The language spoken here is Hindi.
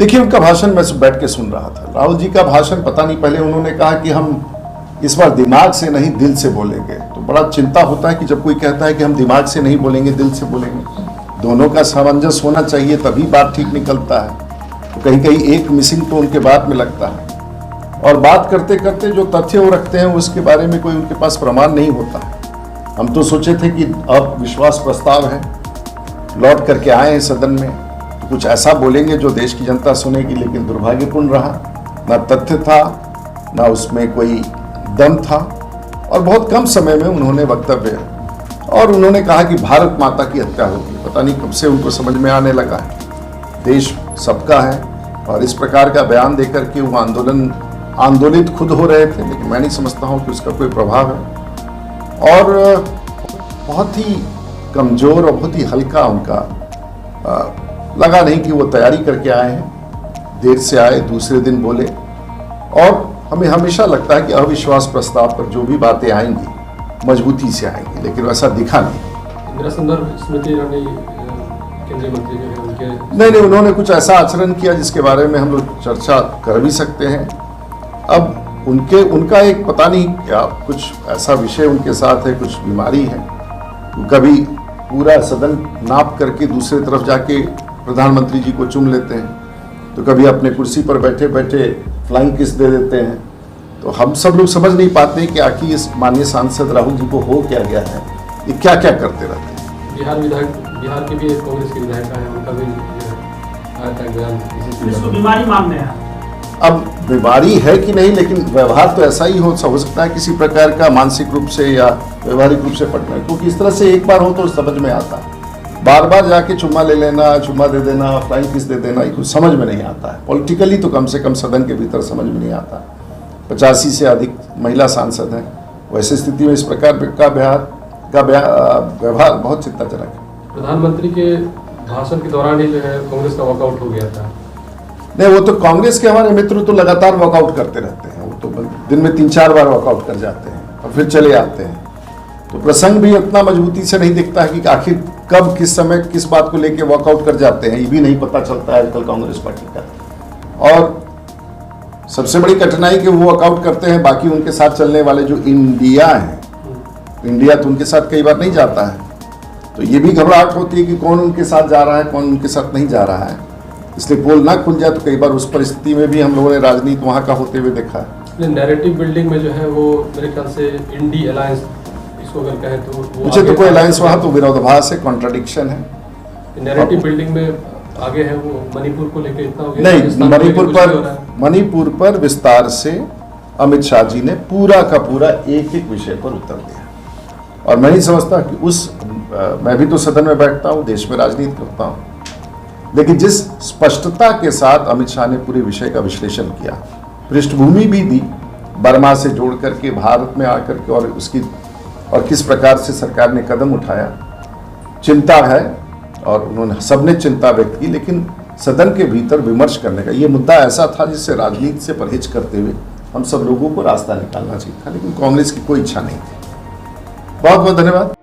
देखिए, उनका भाषण मैं बैठ के सुन रहा था। राहुल जी का भाषण, पता नहीं, पहले उन्होंने कहा कि हम इस बार दिमाग से नहीं दिल से बोलेंगे। तो बड़ा चिंता होता है कि जब कोई कहता है कि हम दिमाग से नहीं बोलेंगे, दिल से बोलेंगे, दोनों का सामंजस्य होना चाहिए, तभी बात ठीक निकलता है। तो कहीं कहीं एक मिसिंग तो उनके बात में लगता है। और बात करते करते जो तथ्य वो रखते हैं उसके बारे में कोई उनके पास प्रमाण नहीं होता है। हम तो सोचे थे कि अब विश्वास प्रस्ताव है, लौट करके आए हैं सदन में, तो कुछ ऐसा बोलेंगे जो देश की जनता सुनेगी, लेकिन दुर्भाग्यपूर्ण रहा। ना तथ्य था, ना उसमें कोई दम था, और बहुत कम समय में उन्होंने वक्तव्य, और उन्होंने कहा कि भारत माता की हत्या होगी। पता नहीं कब से उनको समझ में आने लगा है, देश सबका है, और इस प्रकार का बयान देकर के वो आंदोलित खुद हो रहे थे, लेकिन मैं नहीं समझता हूँ कि उसका कोई प्रभाव है। और बहुत ही कमज़ोर और बहुत ही हल्का उनका लगा, नहीं कि वो तैयारी करके आए हैं, देर से आए, दूसरे दिन बोले। और हमें हमेशा लगता है कि अविश्वास प्रस्ताव पर जो भी बातें आएंगी मजबूती से आएंगी, लेकिन वैसा दिखा नहीं। इंदिरा संदर्भ स्मृति ईरानी केंद्रीय मंत्री जो है उनके नहीं, उन्होंने कुछ ऐसा आचरण किया जिसके बारे में हम लोग चर्चा कर भी सकते हैं। अब उनका एक पता नहीं क्या कुछ ऐसा विषय उनके साथ है, कुछ बीमारी है। कभी पूरा सदन नाप करके दूसरी तरफ जाके प्रधानमंत्री जी को चूम लेते हैं, तो कभी अपने कुर्सी पर बैठे बैठे फ्लाइंग किस दे देते हैं। तो हम सब लोग समझ नहीं पाते कि आखिर इस माननीय सांसद राहुल जी को हो क्या गया है, ये क्या क्या करते रहते हैं। बिहार के भी एक कांग्रेस के विधायक है, उनका भी आया था बयान, इसको बीमारी मान रहे हैं। अब बीमारी है कि नहीं, लेकिन व्यवहार तो ऐसा ही हो सकता है किसी प्रकार का, मानसिक रूप से या व्यवहारिक रूप से पटना, क्योंकि इस तरह से एक बार हो तो समझ में आता है, बार बार जाके चुम्मा ले लेना, चुम्मा दे देना, फ्लाइंग किस दे देना, ये कुछ समझ में नहीं आता है। पॉलिटिकली तो कम से कम सदन के भीतर समझ में नहीं आता। 85 से अधिक महिला सांसद हैं, वैसे स्थिति में इस प्रकार का व्यवहार बहुत चिंताजनक है। प्रधानमंत्री के भाषण के दौरान ही जो है कांग्रेस का वॉकआउट हो गया था। नहीं, वो तो कांग्रेस के हमारे मित्र तो लगातार वॉकआउट करते रहते हैं, वो तो दिन में 3-4 बार वॉकआउट कर जाते हैं और फिर चले आते हैं। तो प्रसंग भी इतना मजबूती से नहीं दिखता है कि आखिर कब, किस समय, किस बात को लेकर वॉकआउट कर जाते हैं, ये भी नहीं पता चलता है आजकल कांग्रेस पार्टी का। और सबसे बड़ी कठिनाई कि वो वॉकआउट करते हैं, बाकी उनके साथ चलने वाले जो इंडिया है, इंडिया तो उनके साथ कई बार नहीं जाता है, तो ये भी घबराहट होती है कि कौन उनके साथ जा रहा है, कौन उनके साथ नहीं जा रहा है। इसलिए पोल ना खुल जाए तो कई बार उस परिस्थिति में भी हम लोगों ने राजनीति वहाँ का होते हुए देखा है। नैरेटिव बिल्डिंग में जो है वो मेरे ख्याल से इंडी अलायंस इसको अगर कहे तो मुझे तो कोई अलायंस वहाँ तो विरोधाभास है, कॉन्ट्राडिक्शन है। नैरेटिव बिल्डिंग में आगे है वो मणिपुर को लेकर इतना हो गया नहीं, मणिपुर पर विस्तार से अमित शाह जी ने पूरा का पूरा एक एक विषय पर उत्तर दिया। और मैं नहीं समझता कि मैं भी तो सदन में बैठता हूँ, देश में राजनीति करता हूँ, लेकिन जिस स्पष्टता के साथ अमित शाह ने पूरे विषय का विश्लेषण किया, पृष्ठभूमि भी दी, बर्मा से जोड़ करके भारत में आकर के, और किस प्रकार से सरकार ने कदम उठाया, चिंता है, और उन्होंने सबने चिंता व्यक्त की। लेकिन सदन के भीतर विमर्श करने का ये मुद्दा ऐसा था जिससे राजनीति से परहेज करते हुए हम सब लोगों को रास्ता निकालना चाहिए था, लेकिन कांग्रेस की कोई इच्छा नहीं थी। बहुत बहुत धन्यवाद।